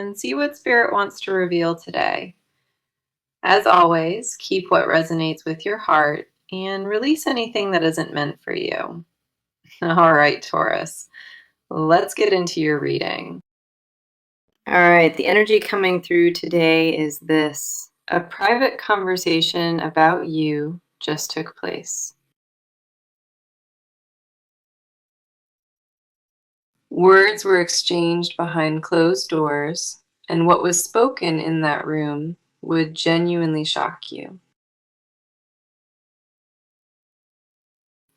and see what Spirit wants to reveal today. As always, keep what resonates with your heart and release anything that isn't meant for you. All right, Taurus, let's get into your reading. All right, the energy coming through today is this: a private conversation about you just took place. Words were exchanged behind closed doors, and what was spoken in that room would genuinely shock you.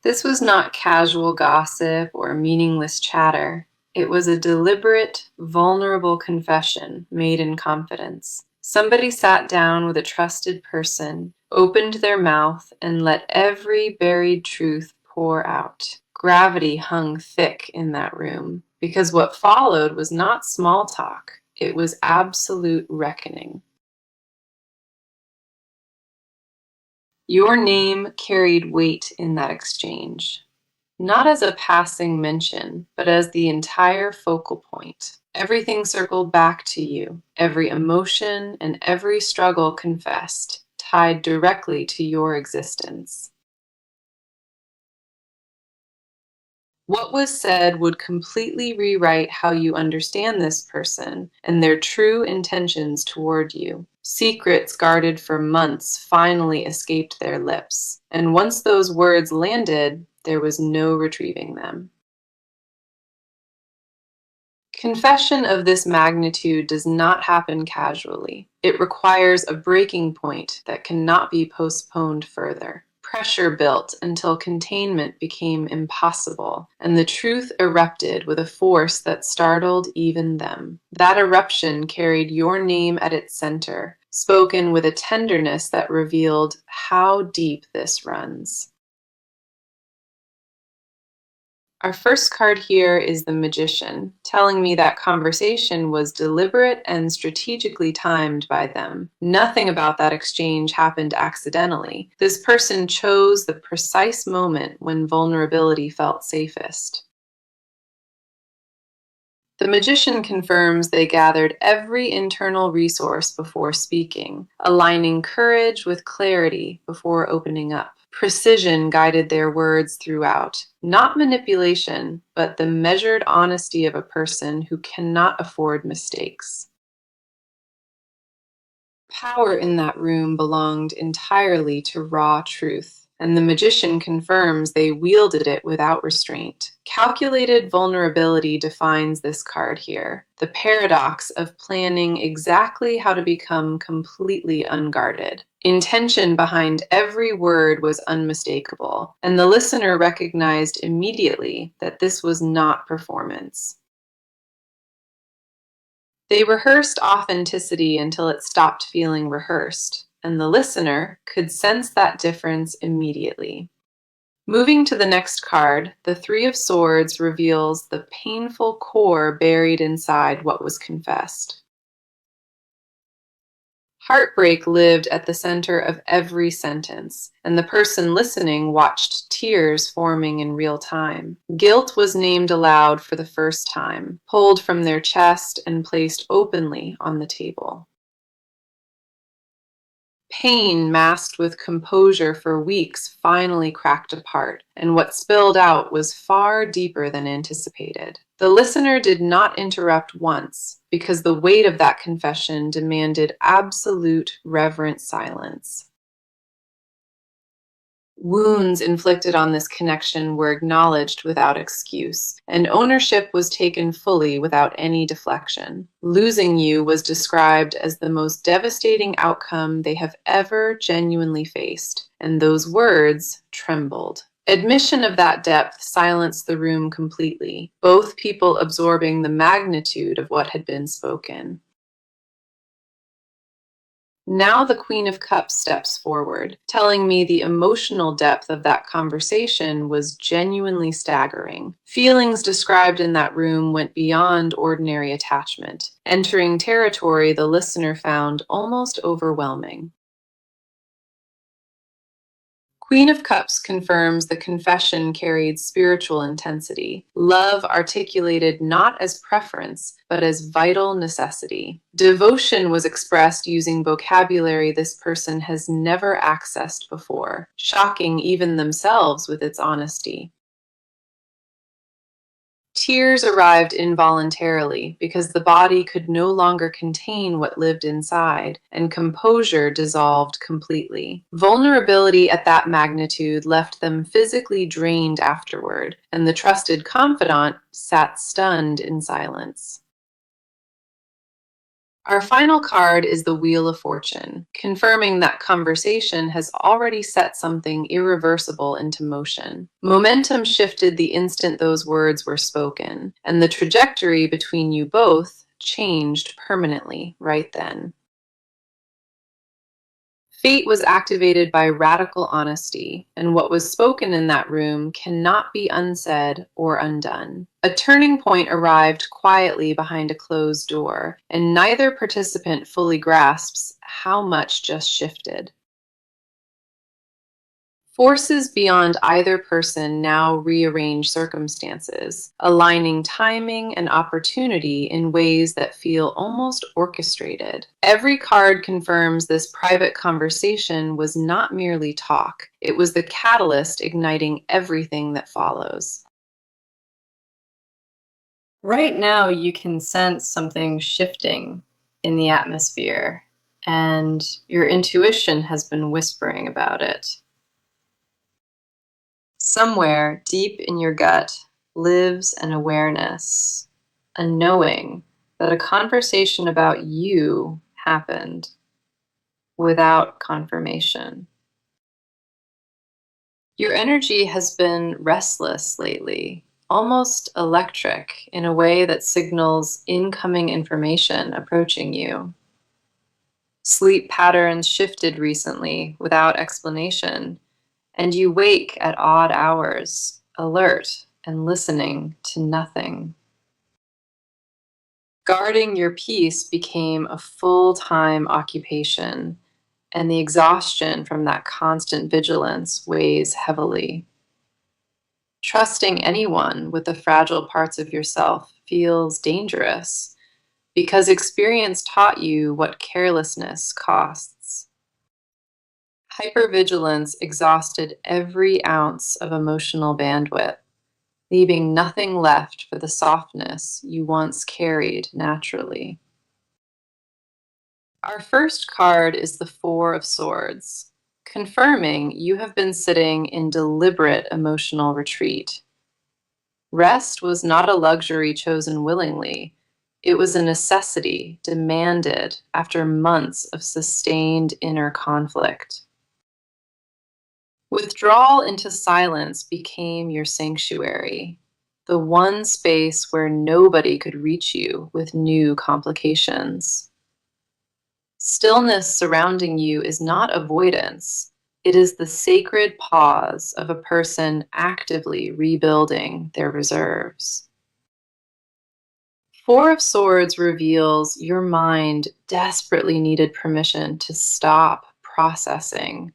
This was not casual gossip or meaningless chatter. It was a deliberate, vulnerable confession made in confidence. Somebody sat down with a trusted person, opened their mouth, and let every buried truth pour out. Gravity hung thick in that room, because what followed was not small talk, it was absolute reckoning. Your name carried weight in that exchange, not as a passing mention, but as the entire focal point. Everything circled back to you, every emotion and every struggle confessed, tied directly to your existence. What was said would completely rewrite how you understand this person and their true intentions toward you. Secrets guarded for months finally escaped their lips, and once those words landed, there was no retrieving them. Confession of this magnitude does not happen casually. It requires a breaking point that cannot be postponed further. Pressure built until containment became impossible, and the truth erupted with a force that startled even them. That eruption carried your name at its center, spoken with a tenderness that revealed how deep this runs. Our first card here is the Magician, telling me that conversation was deliberate and strategically timed by them. Nothing about that exchange happened accidentally. This person chose the precise moment when vulnerability felt safest. The Magician confirms they gathered every internal resource before speaking, aligning courage with clarity before opening up. Precision guided their words throughout, not manipulation, but the measured honesty of a person who cannot afford mistakes. Power in that room belonged entirely to raw truth, and the Magician confirms they wielded it without restraint. Calculated vulnerability defines this card here, the paradox of planning exactly how to become completely unguarded. Intention behind every word was unmistakable, and the listener recognized immediately that this was not performance. They rehearsed authenticity until it stopped feeling rehearsed, and the listener could sense that difference immediately. Moving to the next card, the Three of Swords reveals the painful core buried inside what was confessed. Heartbreak lived at the center of every sentence, and the person listening watched tears forming in real time. Guilt was named aloud for the first time, pulled from their chest and placed openly on the table. Pain masked with composure for weeks finally cracked apart, and what spilled out was far deeper than anticipated. The listener did not interrupt once, because the weight of that confession demanded absolute, reverent silence. Wounds inflicted on this connection were acknowledged without excuse, and ownership was taken fully without any deflection. Losing you was described as the most devastating outcome they have ever genuinely faced, and those words trembled. Admission of that depth silenced the room completely, both people absorbing the magnitude of what had been spoken. Now the Queen of Cups steps forward, telling me the emotional depth of that conversation was genuinely staggering. Feelings described in that room went beyond ordinary attachment, entering territory the listener found almost overwhelming. Queen of Cups confirms the confession carried spiritual intensity. Love articulated not as preference, but as vital necessity. Devotion was expressed using vocabulary this person has never accessed before, shocking even themselves with its honesty. Tears arrived involuntarily because the body could no longer contain what lived inside, and composure dissolved completely. Vulnerability at that magnitude left them physically drained afterward, and the trusted confidant sat stunned in silence. Our final card is the Wheel of Fortune, confirming that conversation has already set something irreversible into motion. Momentum shifted the instant those words were spoken, and the trajectory between you both changed permanently right then. Fate was activated by radical honesty, and what was spoken in that room cannot be unsaid or undone. A turning point arrived quietly behind a closed door, and neither participant fully grasps how much just shifted. Forces beyond either person now rearrange circumstances, aligning timing and opportunity in ways that feel almost orchestrated. Every card confirms this private conversation was not merely talk, it was the catalyst igniting everything that follows. Right now, you can sense something shifting in the atmosphere, and your intuition has been whispering about it. Somewhere deep in your gut lives an awareness, a knowing that a conversation about you happened without confirmation. Your energy has been restless lately, almost electric in a way that signals incoming information approaching you. Sleep patterns shifted recently without explanation, and you wake at odd hours, alert and listening to nothing. Guarding your peace became a full-time occupation, and the exhaustion from that constant vigilance weighs heavily. Trusting anyone with the fragile parts of yourself feels dangerous because experience taught you what carelessness costs. Hypervigilance exhausted every ounce of emotional bandwidth, leaving nothing left for the softness you once carried naturally. Our first card is the Four of Swords, confirming you have been sitting in deliberate emotional retreat. Rest was not a luxury chosen willingly. It was a necessity demanded after months of sustained inner conflict. Withdrawal into silence became your sanctuary, the one space where nobody could reach you with new complications. Stillness surrounding you is not avoidance. It is the sacred pause of a person actively rebuilding their reserves. Four of Swords reveals your mind desperately needed permission to stop processing,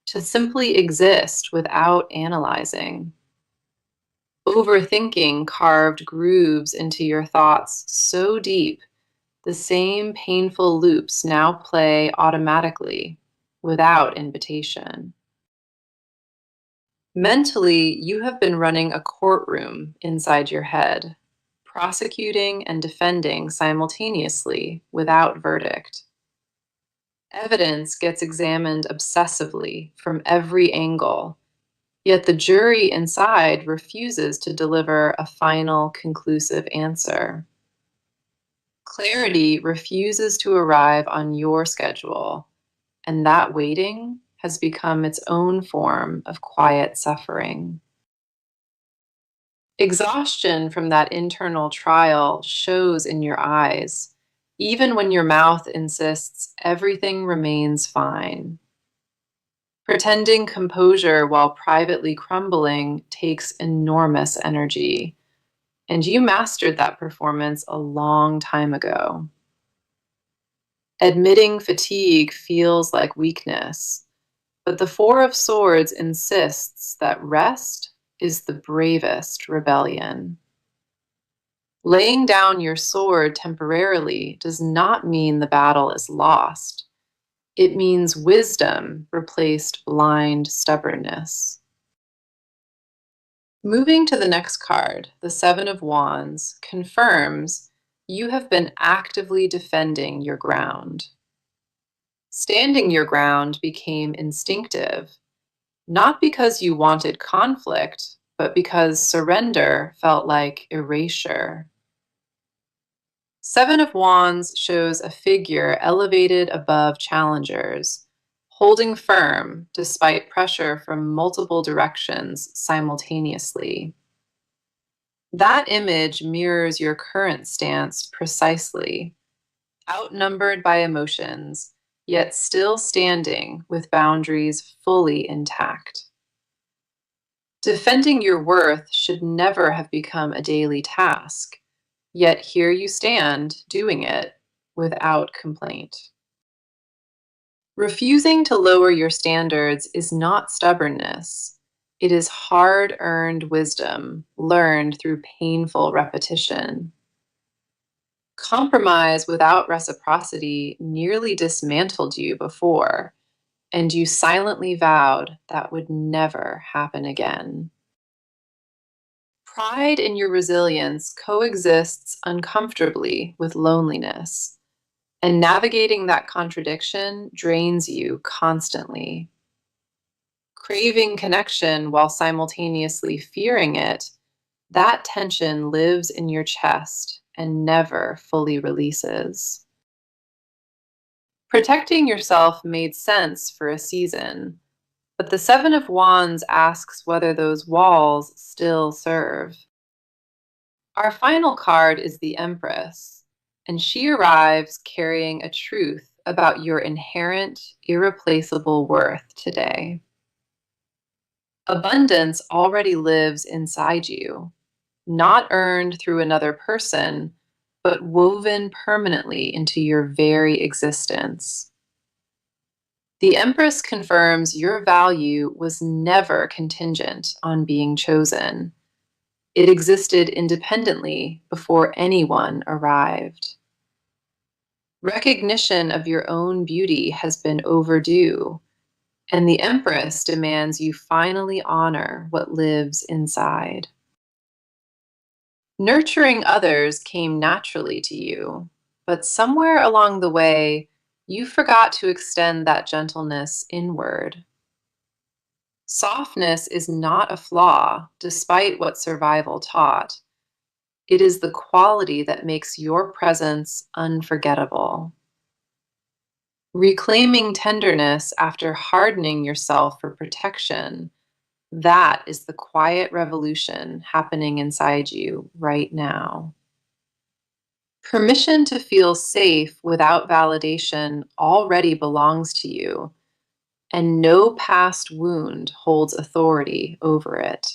to simply exist without analyzing. Overthinking carved grooves into your thoughts so deep, the same painful loops now play automatically, without invitation. Mentally, you have been running a courtroom inside your head, prosecuting and defending simultaneously without verdict. Evidence gets examined obsessively from every angle, yet the jury inside refuses to deliver a final, conclusive answer. Clarity refuses to arrive on your schedule, and that waiting has become its own form of quiet suffering. Exhaustion from that internal trial shows in your eyes, even when your mouth insists everything remains fine. Pretending composure while privately crumbling takes enormous energy, and you mastered that performance a long time ago. Admitting fatigue feels like weakness, But the Four of Swords insists that rest is the bravest rebellion. Laying down your sword temporarily does not mean the battle is lost. It means wisdom replaced blind stubbornness. Moving to the next card, the Seven of Wands, confirms you have been actively defending your ground. Standing your ground became instinctive, not because you wanted conflict, but because surrender felt like erasure. Seven of Wands shows a figure elevated above challengers, holding firm despite pressure from multiple directions simultaneously. That image mirrors your current stance precisely, outnumbered by emotions, yet still standing with boundaries fully intact. Defending your worth should never have become a daily task, yet here you stand doing it without complaint. Refusing to lower your standards is not stubbornness. It is hard-earned wisdom learned through painful repetition. Compromise without reciprocity nearly dismantled you before, and you silently vowed that would never happen again. Pride in your resilience coexists uncomfortably with loneliness, and navigating that contradiction drains you constantly. Craving connection while simultaneously fearing it, that tension lives in your chest and never fully releases. Protecting yourself made sense for a season, but the Seven of Wands asks whether those walls still serve. Our final card is the Empress, and she arrives carrying a truth about your inherent, irreplaceable worth today. Abundance already lives inside you, not earned through another person, but woven permanently into your very existence. The Empress confirms your value was never contingent on being chosen. It existed independently before anyone arrived. Recognition of your own beauty has been overdue, and the Empress demands you finally honor what lives inside. Nurturing others came naturally to you, but somewhere along the way, you forgot to extend that gentleness inward. Softness is not a flaw, despite what survival taught. It is the quality that makes your presence unforgettable. Reclaiming tenderness after hardening yourself for protection, that is the quiet revolution happening inside you right now. Permission to feel safe without validation already belongs to you, and no past wound holds authority over it.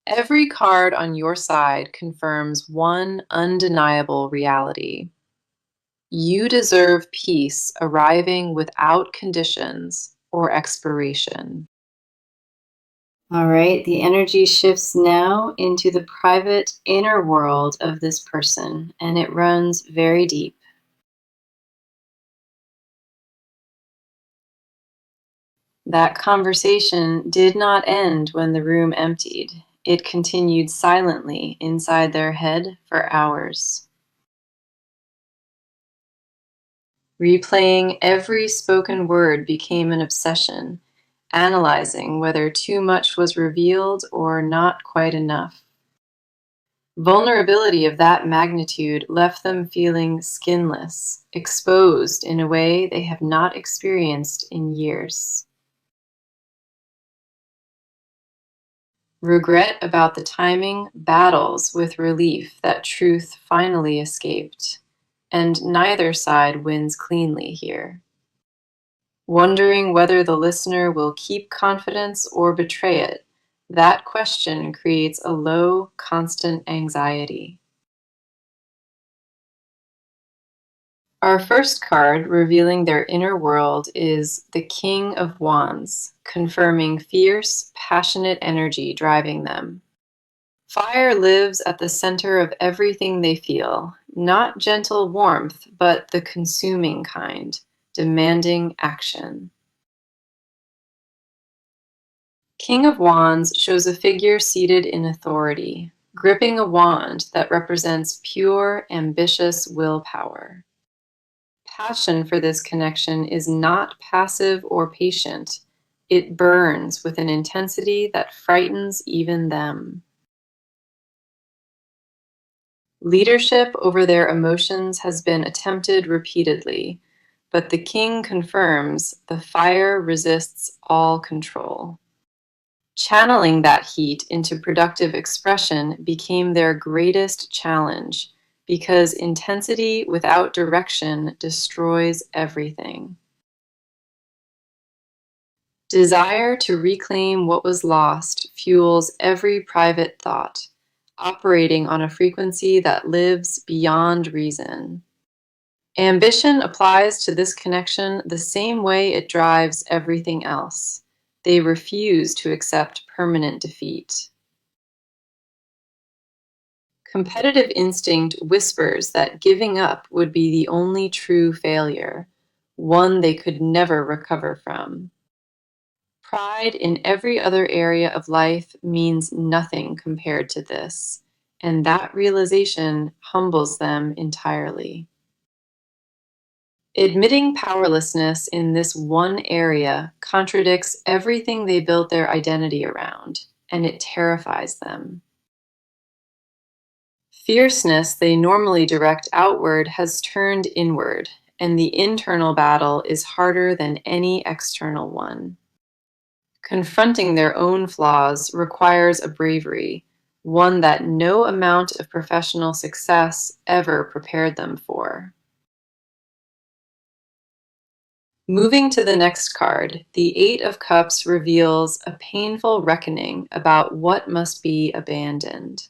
Every card on your side confirms one undeniable reality. You deserve peace arriving without conditions or expiration. All right, the energy shifts now into the private inner world of this person, and it runs very deep. That conversation did not end when the room emptied. It continued silently inside their head for hours. Replaying every spoken word became an obsession, analyzing whether too much was revealed or not quite enough. Vulnerability of that magnitude left them feeling skinless, exposed in a way they have not experienced in years. Regret about the timing battles with relief that truth finally escaped, and neither side wins cleanly here. Wondering whether the listener will keep confidence or betray it, that question creates a low, constant anxiety. Our first card revealing their inner world is the King of Wands, confirming fierce, passionate energy driving them. Fire lives at the center of everything they feel, not gentle warmth, but the consuming kind, demanding action. King of Wands shows a figure seated in authority, gripping a wand that represents pure, ambitious willpower. Passion for this connection is not passive or patient. It burns with an intensity that frightens even them. Leadership over their emotions has been attempted repeatedly, but the king confirms the fire resists all control. Channeling that heat into productive expression became their greatest challenge because intensity without direction destroys everything. Desire to reclaim what was lost fuels every private thought, operating on a frequency that lives beyond reason. Ambition applies to this connection the same way it drives everything else. They refuse to accept permanent defeat. Competitive instinct whispers that giving up would be the only true failure, one they could never recover from. Pride in every other area of life means nothing compared to this, and that realization humbles them entirely. Admitting powerlessness in this one area contradicts everything they built their identity around, and it terrifies them. Fierceness they normally direct outward has turned inward, and the internal battle is harder than any external one. Confronting their own flaws requires a bravery, one that no amount of professional success ever prepared them for. Moving to the next card, the Eight of Cups reveals a painful reckoning about what must be abandoned.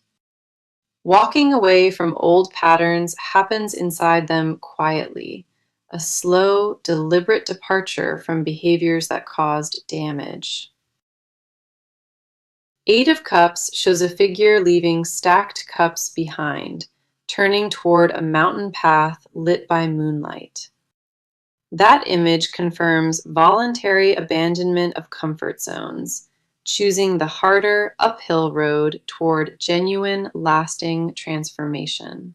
Walking away from old patterns happens inside them quietly, a slow, deliberate departure from behaviors that caused damage. Eight of Cups shows a figure leaving stacked cups behind, turning toward a mountain path lit by moonlight. That image confirms voluntary abandonment of comfort zones, choosing the harder, uphill road toward genuine, lasting transformation.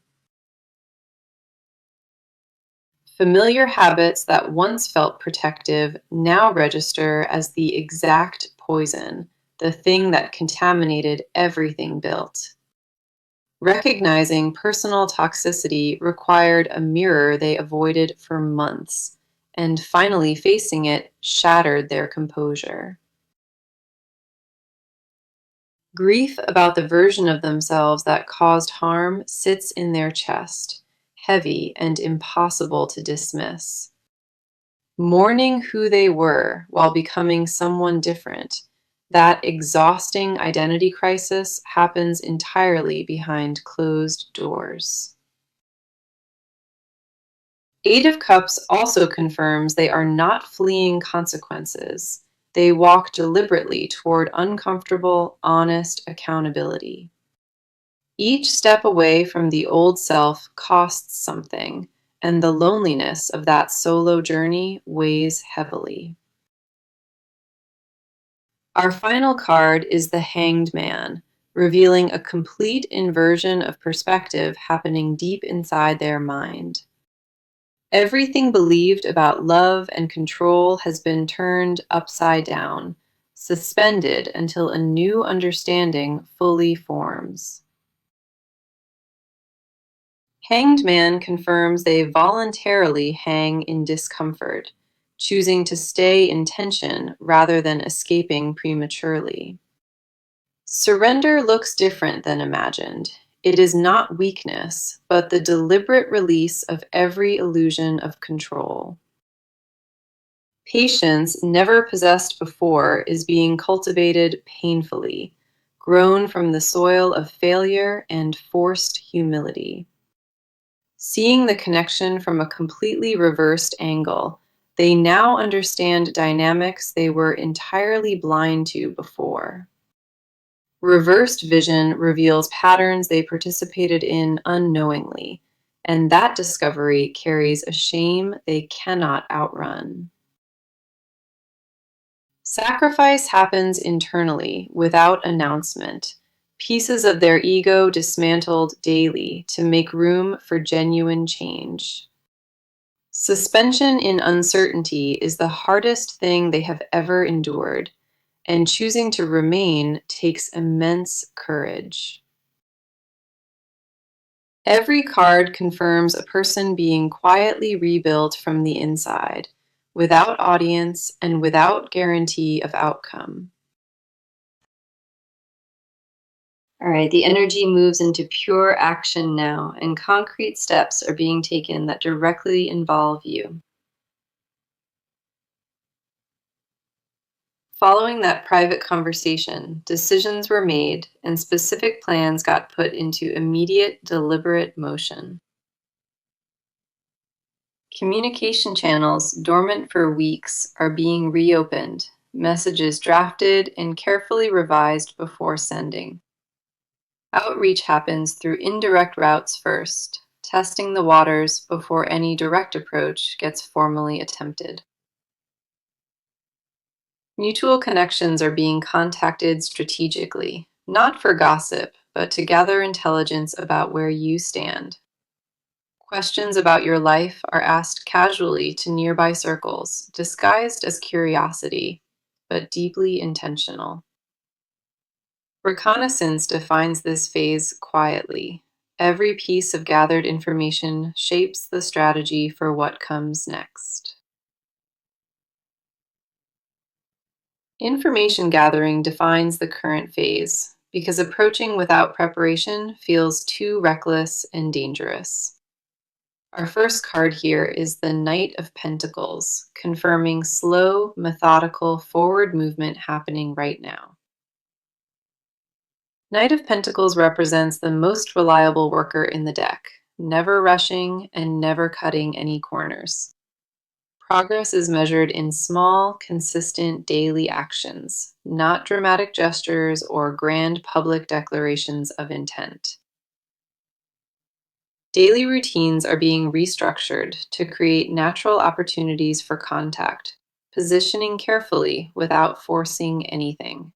Familiar habits that once felt protective now register as the exact poison, the thing that contaminated everything built. Recognizing personal toxicity required a mirror they avoided for months, and finally facing it shattered their composure. Grief about the version of themselves that caused harm sits in their chest, heavy and impossible to dismiss. Mourning who they were while becoming someone different, that exhausting identity crisis happens entirely behind closed doors. Eight of Cups also confirms they are not fleeing consequences. They walk deliberately toward uncomfortable, honest accountability. Each step away from the old self costs something, and the loneliness of that solo journey weighs heavily. Our final card is the Hanged Man, revealing a complete inversion of perspective happening deep inside their mind. Everything believed about love and control has been turned upside down, suspended until a new understanding fully forms. Hanged Man confirms they voluntarily hang in discomfort, choosing to stay in tension rather than escaping prematurely. Surrender looks different than imagined. It is not weakness, but the deliberate release of every illusion of control. Patience, never possessed before, is being cultivated painfully, grown from the soil of failure and forced humility. Seeing the connection from a completely reversed angle, they now understand dynamics they were entirely blind to before. Reversed vision reveals patterns they participated in unknowingly, and that discovery carries a shame they cannot outrun. Sacrifice happens internally, without announcement. Pieces of their ego dismantled daily to make room for genuine change. Suspension in uncertainty is the hardest thing they have ever endured, and choosing to remain takes immense courage. Every card confirms a person being quietly rebuilt from the inside, without audience and without guarantee of outcome. All right, the energy moves into pure action now, and concrete steps are being taken that directly involve you. Following that private conversation, decisions were made and specific plans got put into immediate, deliberate motion. Communication channels dormant for weeks are being reopened, messages drafted and carefully revised before sending. Outreach happens through indirect routes first, testing the waters before any direct approach gets formally attempted. Mutual connections are being contacted strategically, not for gossip, but to gather intelligence about where you stand. Questions about your life are asked casually to nearby circles, disguised as curiosity, but deeply intentional. Reconnaissance defines this phase quietly. Every piece of gathered information shapes the strategy for what comes next. Information gathering defines the current phase because approaching without preparation feels too reckless and dangerous. Our first card here is the Knight of Pentacles, confirming slow, methodical forward movement happening right now. Knight of Pentacles represents the most reliable worker in the deck, never rushing and never cutting any corners. Progress is measured in small, consistent daily actions, not dramatic gestures or grand public declarations of intent. Daily routines are being restructured to create natural opportunities for contact, positioning carefully without forcing anything.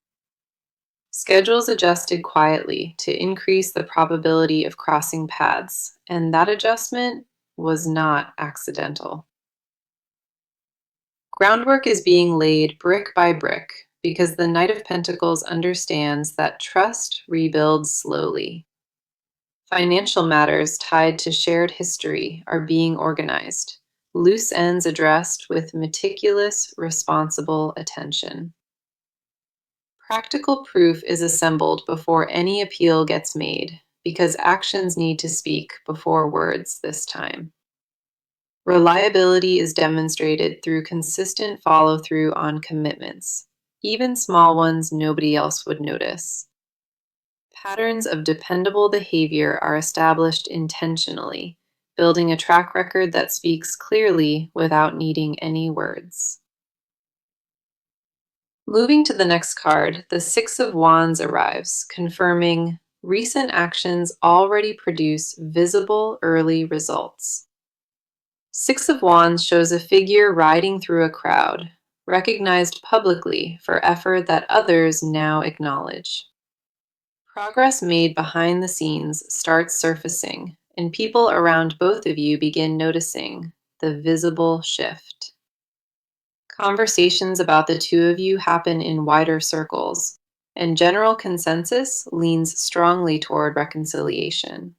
Schedules adjusted quietly to increase the probability of crossing paths, and that adjustment was not accidental. Groundwork is being laid brick by brick because the Knight of Pentacles understands that trust rebuilds slowly. Financial matters tied to shared history are being organized, loose ends addressed with meticulous, responsible attention. Practical proof is assembled before any appeal gets made, because actions need to speak before words this time. Reliability is demonstrated through consistent follow-through on commitments, even small ones nobody else would notice. Patterns of dependable behavior are established intentionally, building a track record that speaks clearly without needing any words. Moving to the next card, the Six of Wands arrives, confirming recent actions already produce visible early results. Six of Wands shows a figure riding through a crowd, recognized publicly for effort that others now acknowledge. Progress made behind the scenes starts surfacing, and people around both of you begin noticing the visible shift. Conversations about the two of you happen in wider circles, and general consensus leans strongly toward reconciliation.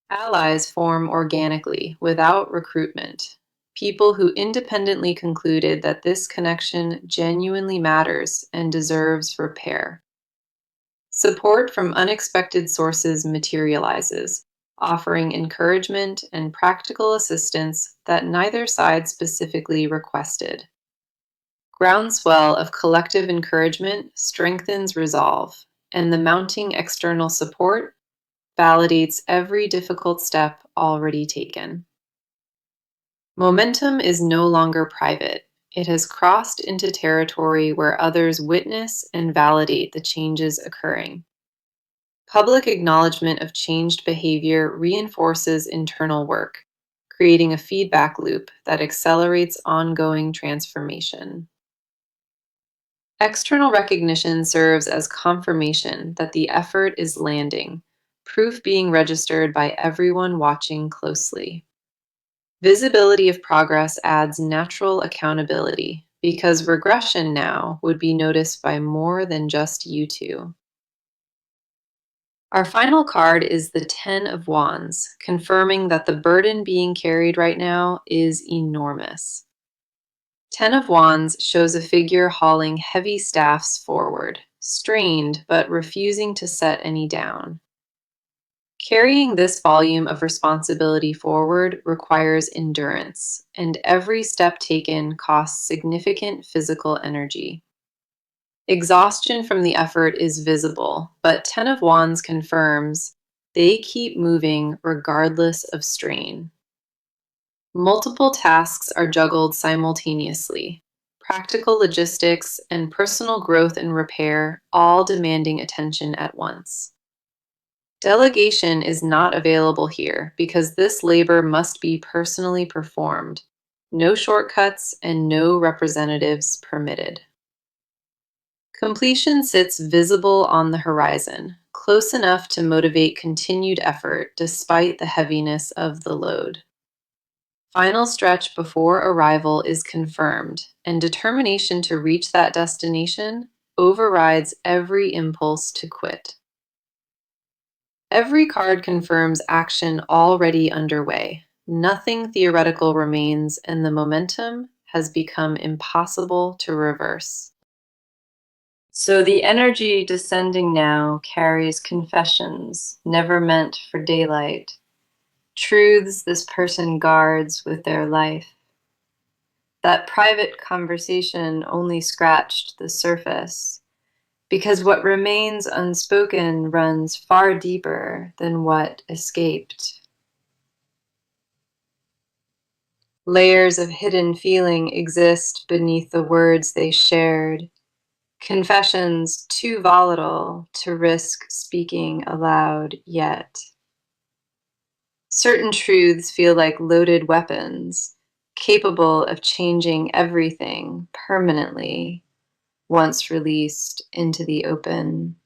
Allies form organically, without recruitment. People who independently concluded that this connection genuinely matters and deserves repair. Support from unexpected sources materializes, offering encouragement and practical assistance that neither side specifically requested. Groundswell of collective encouragement strengthens resolve, and the mounting external support validates every difficult step already taken. Momentum is no longer private. It has crossed into territory where others witness and validate the changes occurring. Public acknowledgement of changed behavior reinforces internal work, creating a feedback loop that accelerates ongoing transformation. External recognition serves as confirmation that the effort is landing, proof being registered by everyone watching closely. Visibility of progress adds natural accountability because regression now would be noticed by more than just you two. Our final card is the Ten of Wands, confirming that the burden being carried right now is enormous. Ten of Wands shows a figure hauling heavy staffs forward, strained but refusing to set any down. Carrying this volume of responsibility forward requires endurance, and every step taken costs significant physical energy. Exhaustion from the effort is visible, but Ten of Wands confirms they keep moving regardless of strain. Multiple tasks are juggled simultaneously. Practical logistics and personal growth and repair all demanding attention at once. Delegation is not available here because this labor must be personally performed. No shortcuts and no representatives permitted. Completion sits visible on the horizon, close enough to motivate continued effort despite the heaviness of the load. Final stretch before arrival is confirmed, and determination to reach that destination overrides every impulse to quit. Every card confirms action already underway. Nothing theoretical remains, and the momentum has become impossible to reverse. So the energy descending now carries confessions never meant for daylight, truths this person guards with their life. That private conversation only scratched the surface, because what remains unspoken runs far deeper than what escaped. Layers of hidden feeling exist beneath the words they shared, confessions too volatile to risk speaking aloud yet. Certain truths feel like loaded weapons, capable of changing everything permanently once released into the open.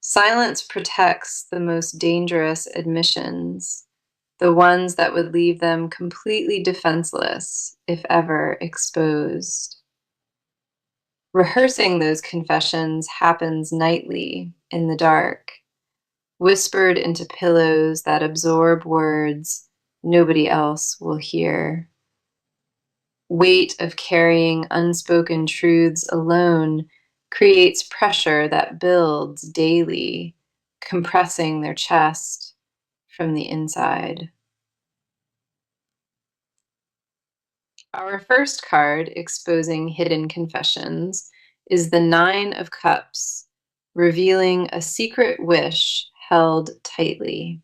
Silence protects the most dangerous admissions, the ones that would leave them completely defenseless if ever exposed. Rehearsing those confessions happens nightly in the dark, whispered into pillows that absorb words nobody else will hear. Weight of carrying unspoken truths alone creates pressure that builds daily, compressing their chest from the inside. Our first card, exposing hidden confessions, is the Nine of Cups, revealing a secret wish held tightly.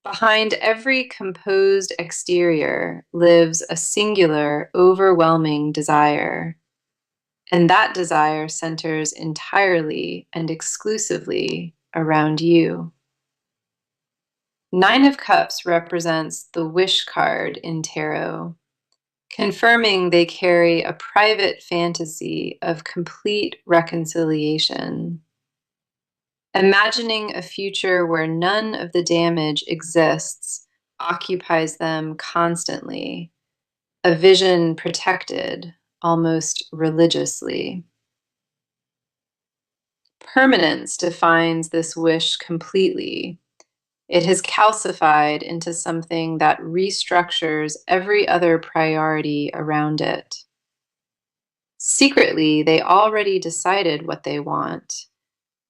Behind every composed exterior lives a singular, overwhelming desire, and that desire centers entirely and exclusively around you. Nine of Cups represents the wish card in tarot, confirming they carry a private fantasy of complete reconciliation. Imagining a future where none of the damage exists occupies them constantly, a vision protected almost religiously. Permanence defines this wish completely. It has calcified into something that restructures every other priority around it. Secretly, they already decided what they want,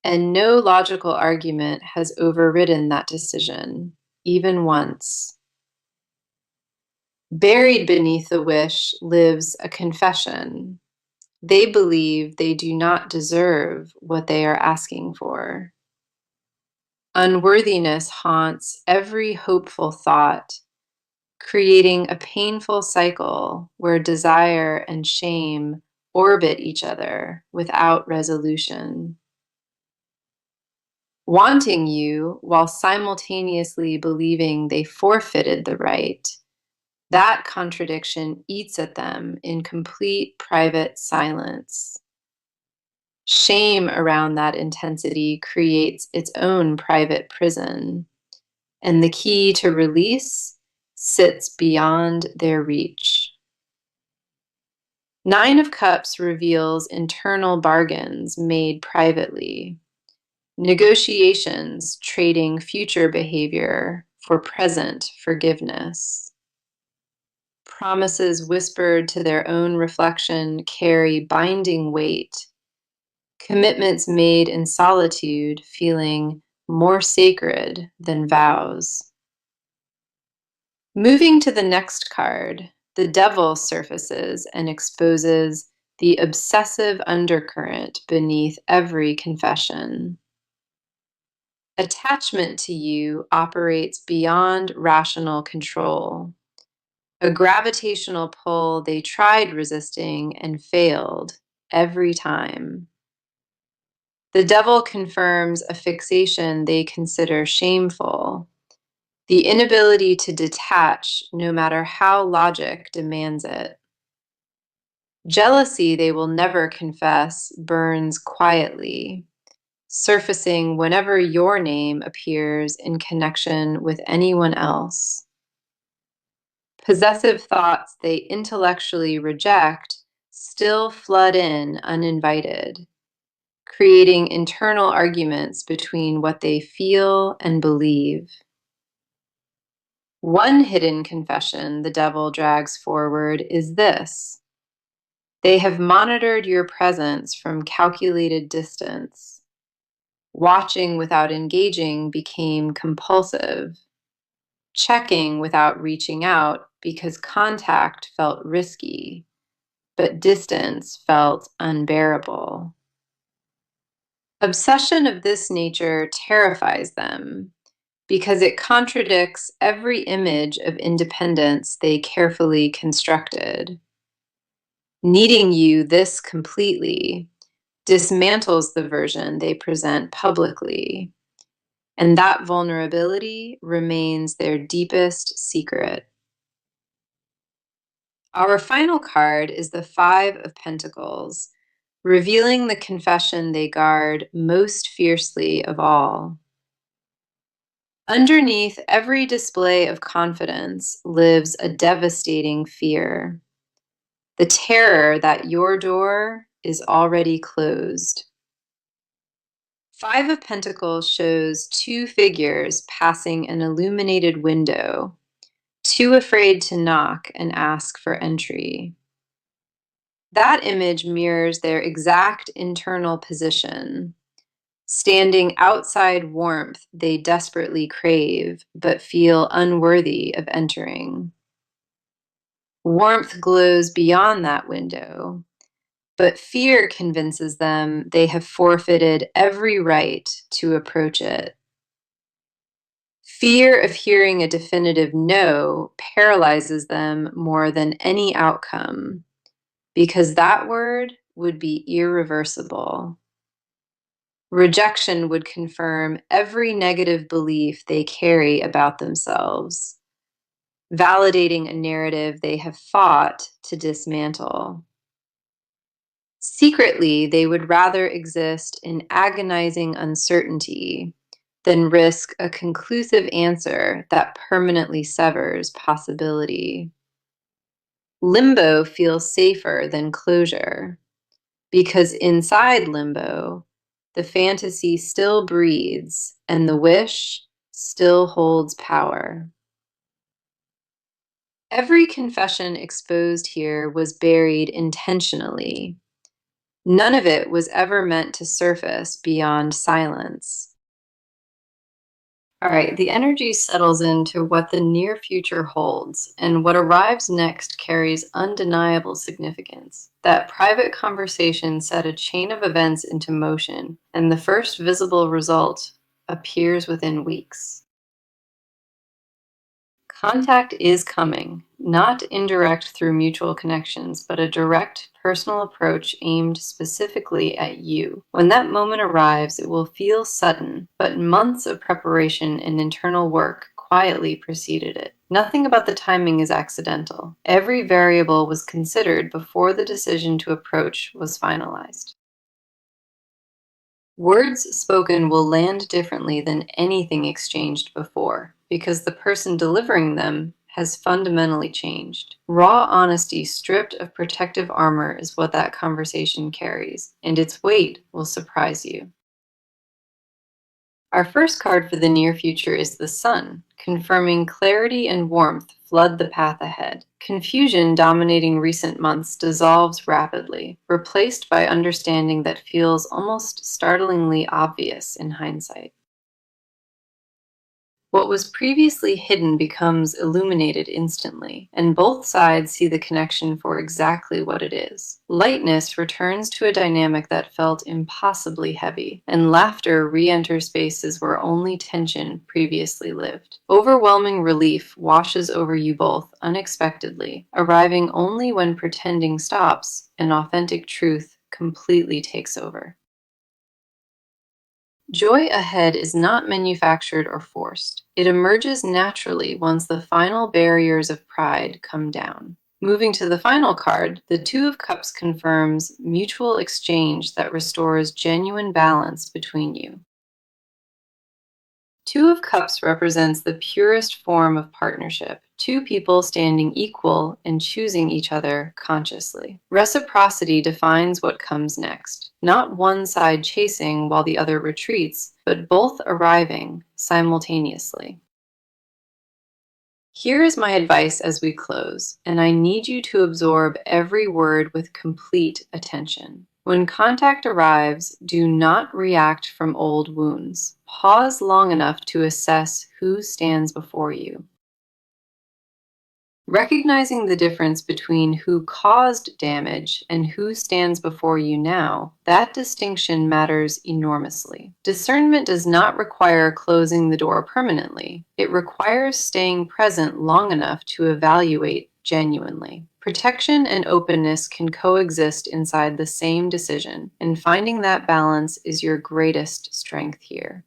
and no logical argument has overridden that decision, even once. Buried beneath the wish lives a confession. They believe they do not deserve what they are asking for. Unworthiness haunts every hopeful thought, creating a painful cycle where desire and shame orbit each other without resolution. Wanting you while simultaneously believing they forfeited the right, that contradiction eats at them in complete private silence. Shame around that intensity creates its own private prison, and the key to release sits beyond their reach. Nine of Cups reveals internal bargains made privately, negotiations trading future behavior for present forgiveness. Promises whispered to their own reflection carry binding weight. Commitments made in solitude feeling more sacred than vows. Moving to the next card, the Devil surfaces and exposes the obsessive undercurrent beneath every confession. Attachment to you operates beyond rational control, a gravitational pull they tried resisting and failed every time. The Devil confirms a fixation they consider shameful, the inability to detach no matter how logic demands it. Jealousy, they will never confess, burns quietly, surfacing whenever your name appears in connection with anyone else. Possessive thoughts they intellectually reject still flood in uninvited, creating internal arguments between what they feel and believe. One hidden confession the Devil drags forward is this: they have monitored your presence from calculated distance. Watching without engaging became compulsive. Checking without reaching out because contact felt risky, but distance felt unbearable. Obsession of this nature terrifies them because it contradicts every image of independence they carefully constructed. Needing you this completely dismantles the version they present publicly, and that vulnerability remains their deepest secret. Our final card is the Five of Pentacles, revealing the confession they guard most fiercely of all. Underneath every display of confidence lives a devastating fear, the terror that your door is already closed. Five of Pentacles shows two figures passing an illuminated window, too afraid to knock and ask for entry. That image mirrors their exact internal position, standing outside warmth they desperately crave but feel unworthy of entering. Warmth glows beyond that window, but fear convinces them they have forfeited every right to approach it. Fear of hearing a definitive no paralyzes them more than any outcome, because that word would be irreversible. Rejection would confirm every negative belief they carry about themselves, validating a narrative they have fought to dismantle. Secretly, they would rather exist in agonizing uncertainty than risk a conclusive answer that permanently severs possibility. Limbo feels safer than closure, because inside limbo, the fantasy still breathes and the wish still holds power. Every confession exposed here was buried intentionally. None of it was ever meant to surface beyond silence. All right, the energy settles into what the near future holds, and what arrives next carries undeniable significance. That private conversation set a chain of events into motion, and the first visible result appears within weeks. Contact is coming, not indirect through mutual connections, but a direct personal approach aimed specifically at you. When that moment arrives, it will feel sudden, but months of preparation and internal work quietly preceded it. Nothing about the timing is accidental. Every variable was considered before the decision to approach was finalized. Words spoken will land differently than anything exchanged before, because the person delivering them has fundamentally changed. Raw honesty stripped of protective armor is what that conversation carries, and its weight will surprise you. Our first card for the near future is the Sun, confirming clarity and warmth flood the path ahead. Confusion dominating recent months dissolves rapidly, replaced by understanding that feels almost startlingly obvious in hindsight. What was previously hidden becomes illuminated instantly, and both sides see the connection for exactly what it is. Lightness returns to a dynamic that felt impossibly heavy, and laughter re-enters spaces where only tension previously lived. Overwhelming relief washes over you both unexpectedly, arriving only when pretending stops and authentic truth completely takes over. Joy ahead is not manufactured or forced. It emerges naturally once the final barriers of pride come down. Moving to the final card, the Two of Cups confirms mutual exchange that restores genuine balance between you. Two of Cups represents the purest form of partnership, two people standing equal and choosing each other consciously. Reciprocity defines what comes next, not one side chasing while the other retreats, but both arriving simultaneously. Here is my advice as we close, and I need you to absorb every word with complete attention. When contact arrives, do not react from old wounds. Pause long enough to assess who stands before you. Recognizing the difference between who caused damage and who stands before you now, that distinction matters enormously. Discernment does not require closing the door permanently. It requires staying present long enough to evaluate genuinely. Protection and openness can coexist inside the same decision, and finding that balance is your greatest strength here.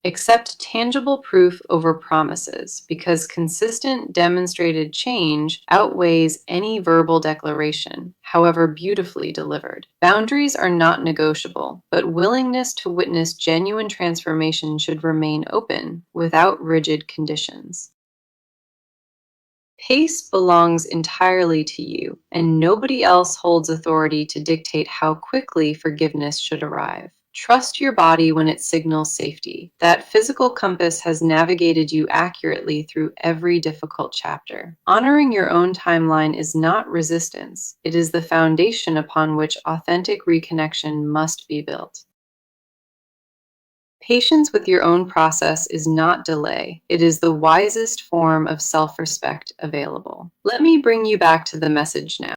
Accept tangible proof over promises because consistent demonstrated change outweighs any verbal declaration, however beautifully delivered. Boundaries are not negotiable, but willingness to witness genuine transformation should remain open without rigid conditions. Pace belongs entirely to you, and nobody else holds authority to dictate how quickly forgiveness should arrive. Trust your body when it signals safety. That physical compass has navigated you accurately through every difficult chapter. Honoring your own timeline is not resistance, it is the foundation upon which authentic reconnection must be built. Patience with your own process is not delay. It is the wisest form of self-respect available. Let me bring you back to the message now.